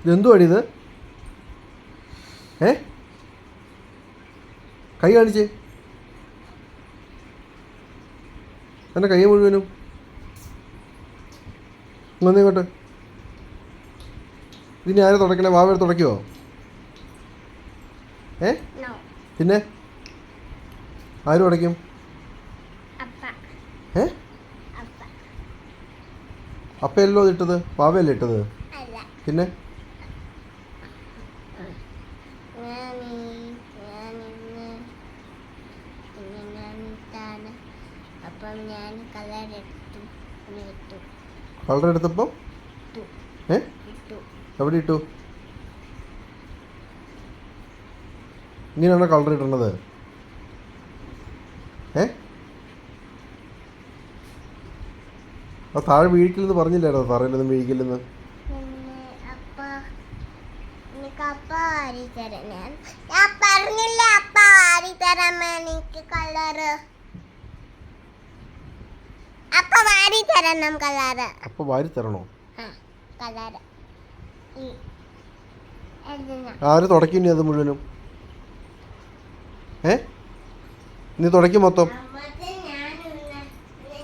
ഇതെന്തുവാടി ഇത്? കൈ കാണിച്ചേ. എൻ്റെ കൈ മുഴുവനും ഇങ്ങോട്ട്. ഇതിന് ആരെ തുടക്കണേ? വാവ തുടയ്ക്കുമോ? പിന്നെ ആര് തുടയ്ക്കും? അപ്പയല്ലോ ഇട്ടത്, വാവയല്ലേ ഇട്ടത്? പിന്നെ കളർ എടുത്തപ്പോൾ എവിടെ ഇട്ടു? ഇങ്ങനെയാണോ കളർ ഇടേണ്ടത്? ആ താഴെ വീഴിക്കില്ലെന്ന് പറഞ്ഞില്ലായിരുന്നോ? തറയിലൊന്നും വീഴിക്കില്ലെന്ന്. അപ്പൊ വാരി തരണോ? ആര് തുടയ്ക്കും അത് മുഴുവനും? നീ തുടയ്ക്കും മൊത്തം?